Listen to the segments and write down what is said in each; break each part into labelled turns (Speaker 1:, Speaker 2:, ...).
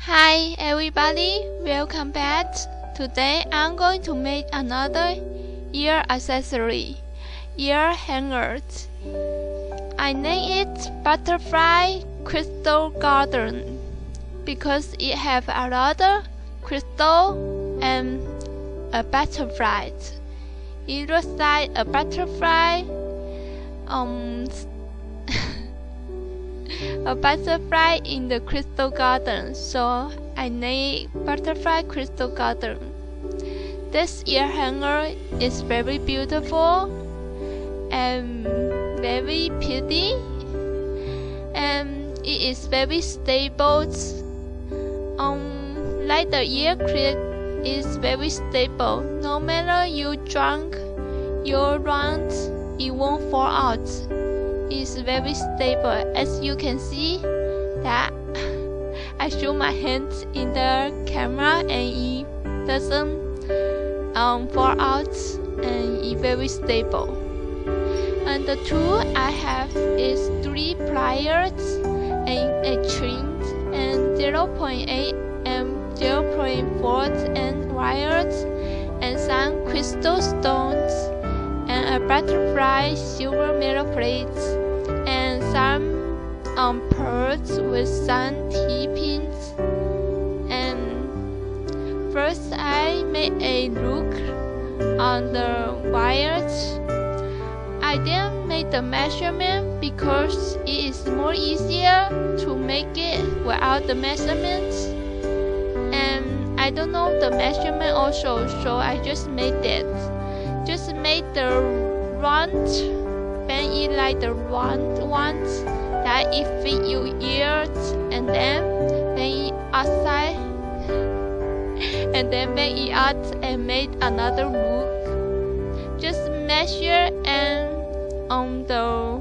Speaker 1: Hi everybody, welcome back. Today I'm going to make another ear accessory, ear hangers. I named it Butterfly Crystal Garden because it have a lot of crystal and a butterfly. It looks like a butterfly a butterfly in the crystal garden, so I named Butterfly Crystal Garden. This ear hanger is very beautiful and very pretty, and it is very stable. Like the ear clip is very stable. No matter you drunk your round, it won't fall out. It's very stable. As you can see that I show my hands in the camera and it doesn't fall out, and it's very stable. And the tool I have is 3 pliers and a string and 0.8 and 0.4 and wires and some crystal stones and a butterfly silver metal plates and some pearls with some T-pins. And first I made a loop on the wires. I then made the measurement because it is more easier to make it without the measurements. And I don't know the measurement also, so I just made it. Just made the round, bend it like the round ones that it fit your ears, and then bend it outside, and then bend it out and made another loop. Just measure and on the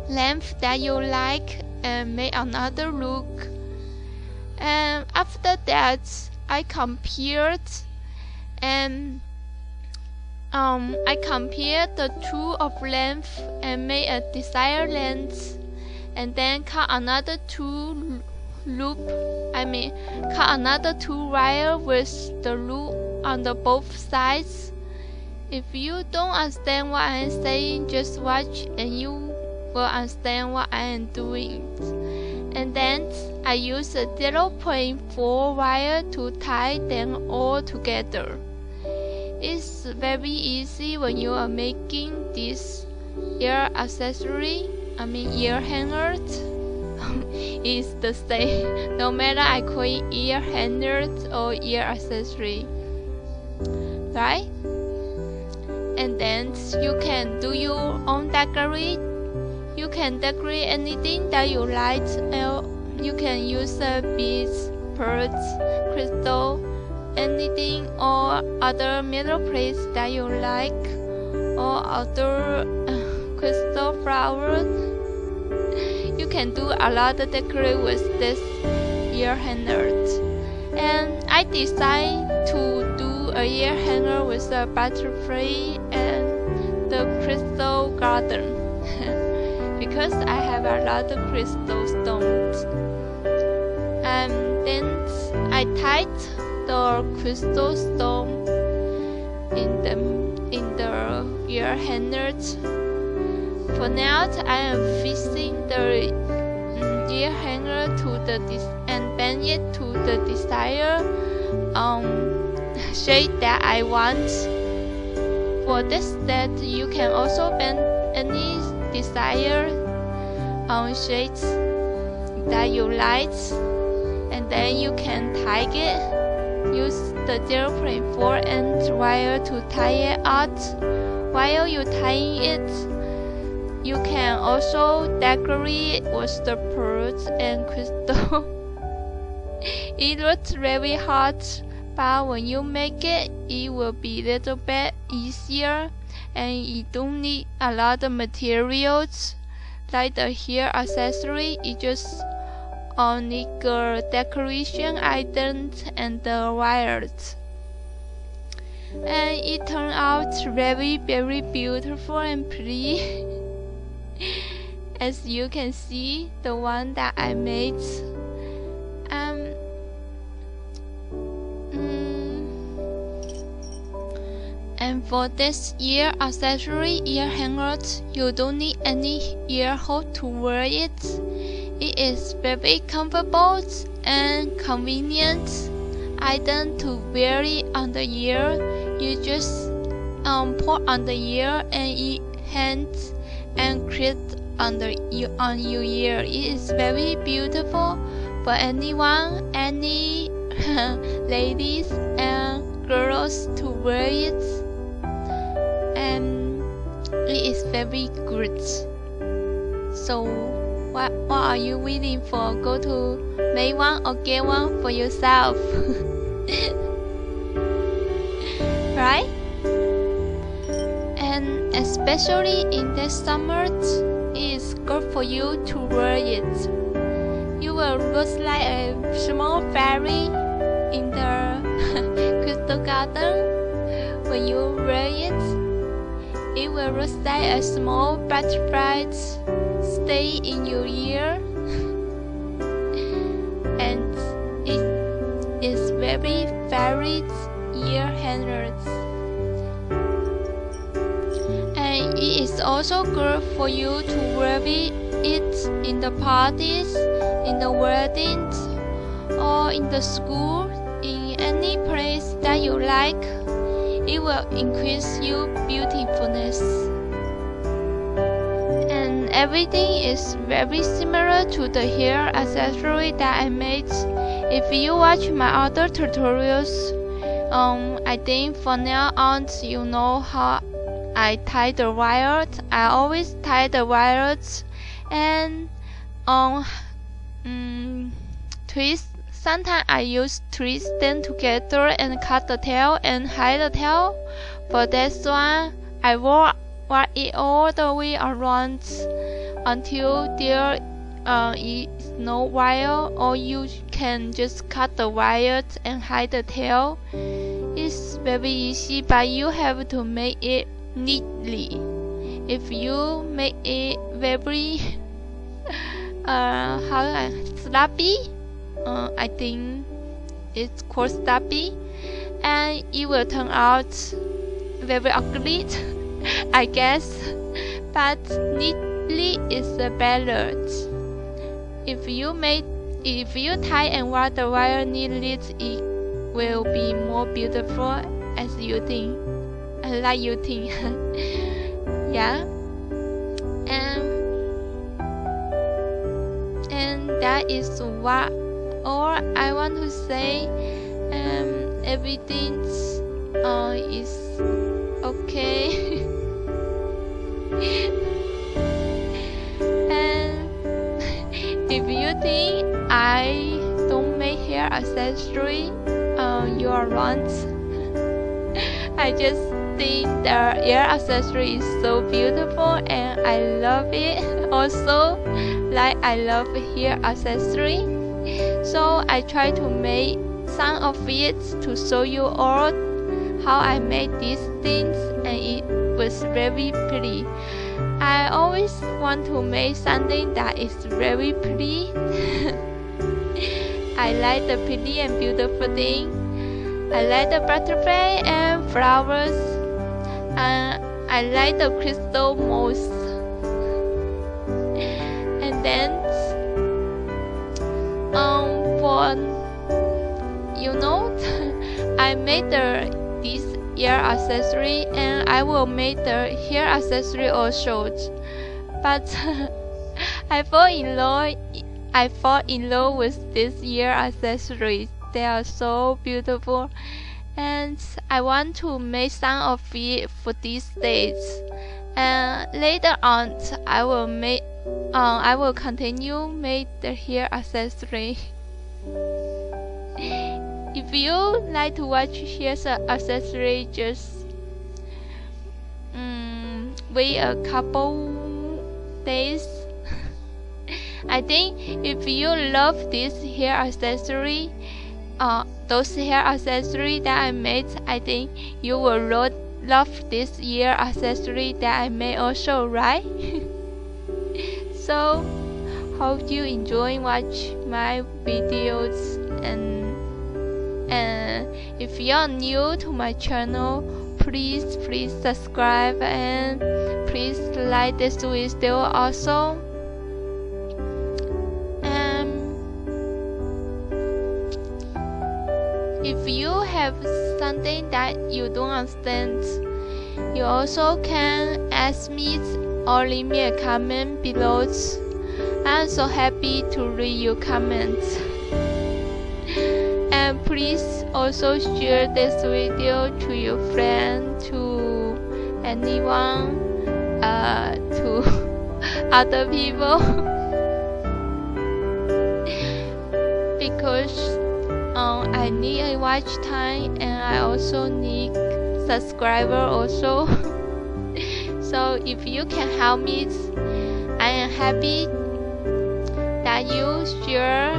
Speaker 1: length that you like and make another loop. And after that, I compared and I compared the two of length and made a desired length, and then cut another two wire with the loop on the both sides. If you don't understand what I am saying, just watch and you will understand what I am doing. And then I use a 0.4 wire to tie them all together. It's very easy when you are making this ear accessory, ear hangers. It's the same, no matter I call it ear hangers or ear accessory, right? And then you can do your own decorate. You can decorate anything that you like. You can use beads, pearls, crystal, anything or other metal plates that you like, or other crystal flowers. You can do a lot of decorate with this ear hangers. And I decided to do a ear hanger with a butterfly and the crystal garden because I have a lot of crystal stones. And then I tied the crystal stone in the ear hangers. For now, I am fixing the ear hanger and bend it to the desired shape that I want. For this step, you can also bend any desired shapes that you like, and then you can tie it. Use the 0.4 inch wire to tie it out. While you're tying it, you can also decorate with the pearls and crystal. It looks very hard, but when you make it, it will be a little bit easier, and you don't need a lot of materials. Like the hair accessory, it just only decoration items and the wires. And it turned out very, very beautiful and pretty. As you can see, the one that I made. And for this ear accessory, ear hangers, you don't need any ear hole to wear it. It is very comfortable and convenient item to wear it on the ear. You just put on the ear and it hangs and clip on your ear. It is very beautiful for anyone, any ladies and girls to wear it, and it is very good. So what are you waiting for? Go to make one or get one for yourself. Right? And especially in this summer, it is good for you to wear it. You will look like a small fairy in the crystal garden when you wear it. It will look like a small butterfly stay in your ear, and it is very favorite ear hangers. And it is also good for you to wear it in the parties, in the weddings, or in the school, in any place that you like. It will increase your beautifulness. And everything is very similar to the hair accessory that I made. If you watch my other tutorials, I think from now on you know how I tie the wires. I always tie the wires and twist. Sometimes I use twist them together and cut the tail and hide the tail. For this one, I wore it all the way around until there is no wire, or you can just cut the wires and hide the tail. It's very easy, but you have to make it neatly. If you make it very sloppy, I think it's called sloppy, and it will turn out very ugly, I guess. But neatly is better. If you tie and wear the wire neatly, it will be more beautiful as you think, like you think. Yeah. And that is what all I want to say. Everything is okay. And if you think I don't make hair accessory, you are wrong. I just think the ear accessory is so beautiful and I love it also, like I love hair accessory. So I try to make some of it to show you all how I made these things, and it was very pretty. I always want to make something that is very pretty. I like the pretty and beautiful thing. I like the butterfly and flowers, and I like the crystal moss. And then I made this ear accessory, and I will make the hair accessory also. But I fall in love with this ear accessories. They are so beautiful, and I want to make some of it for these days. And later on, I will continue make the hair accessory. If you like to watch hair accessory, just wait a couple days. I think if you love this hair accessory, those hair accessory that I made, I think you will love this ear accessory that I made also, right? So hope you enjoy watch my videos, and if you're new to my channel, please subscribe and please like this video also. If you have something that you don't understand, you also can ask me or leave me a comment below. I'm so happy to read your comments. And please also share this video to your friend, to anyone, to other people, because I need a watch time and I also need subscriber also. So if you can help me, I am happy that you share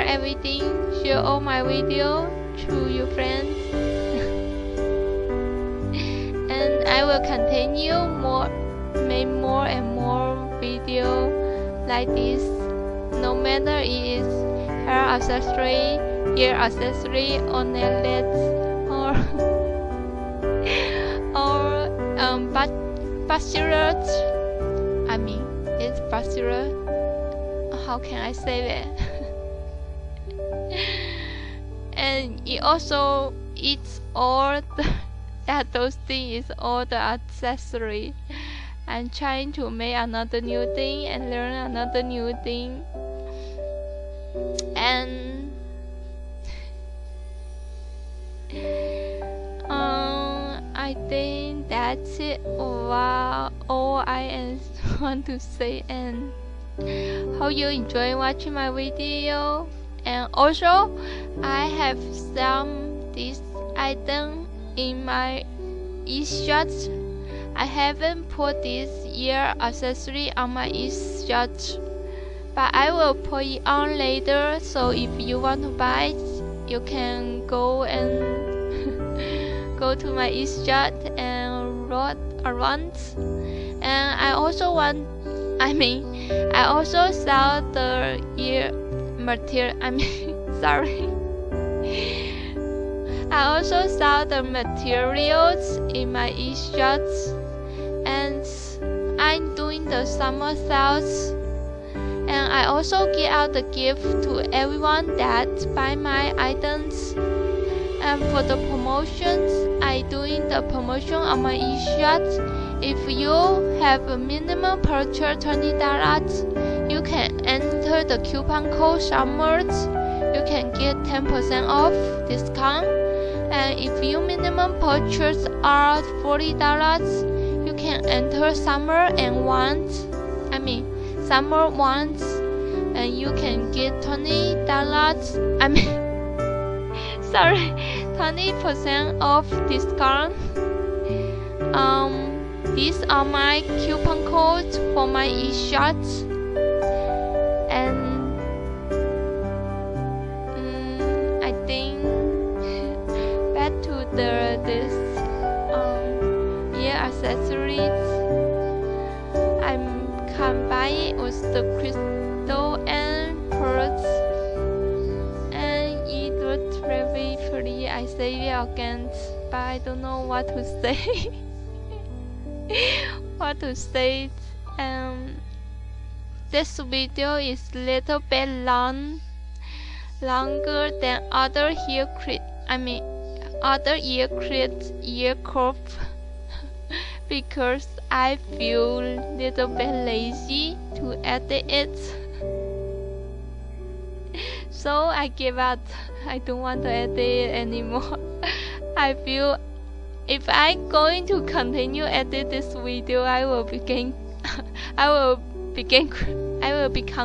Speaker 1: everything, share all my video to your friends. And I will continue make more and more video like this, no matter it is hair accessory, ear accessory, or necklace, or bracelet. I mean, it's bracelet. How can I say that? And it also, it's all those things is all the accessory. I'm trying to make another new thing and learn another new thing. And I think that's it. Wow, all I want to say. And hope you enjoy watching my video. And also, I have some this item in my e-shop. I haven't put this ear accessory on my e-shop, but I will put it on later. So if you want to buy it, you can go and go to my e-shop and roll around. And I also sell the ear material. Sorry. I also sell the materials in my e-shops, and I'm doing the summer sales. And I also give out the gift to everyone that buy my items. And for the promotions, I doing the promotion on my e-shops. If you have a minimum purchase $20, you can enter the coupon code SUMMERS. You can get 10% off discount. And if your minimum purchase are $40, you can enter summer once, and you can get $20. 20% off discount. These are my coupon codes for my e-shops. And I think back to this ear accessories, I can buy it with the crystal and pearls, and it looks very pretty. I say it again, but I don't know what to say. This video is little bit longer than other ear curve because I feel little bit lazy to edit it. So I give up. I don't want to edit it anymore. I feel if I'm going to continue edit this video, I will become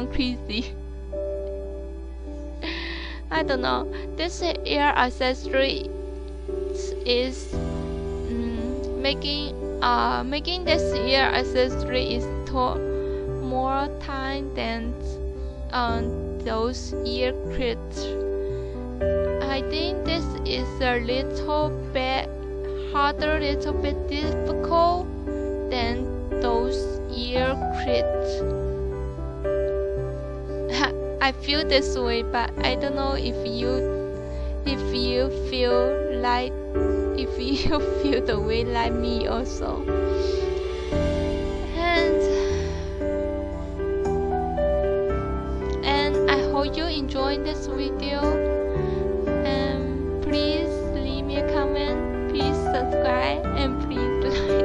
Speaker 1: crazy. I don't know. This ear accessory is making this ear accessory is more time than those ear clips. I think this is a little bit harder, little bit difficult than those ear clips. I feel this way, but I don't know if you feel you feel the way like me also. And I hope you enjoyed this video. And please leave me a comment, please subscribe, and please like.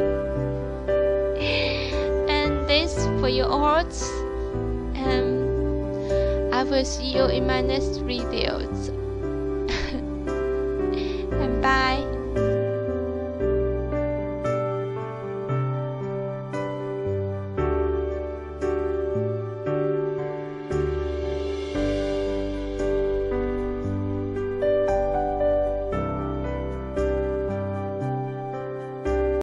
Speaker 1: And thanks for your hearts. And I will see you in my next videos.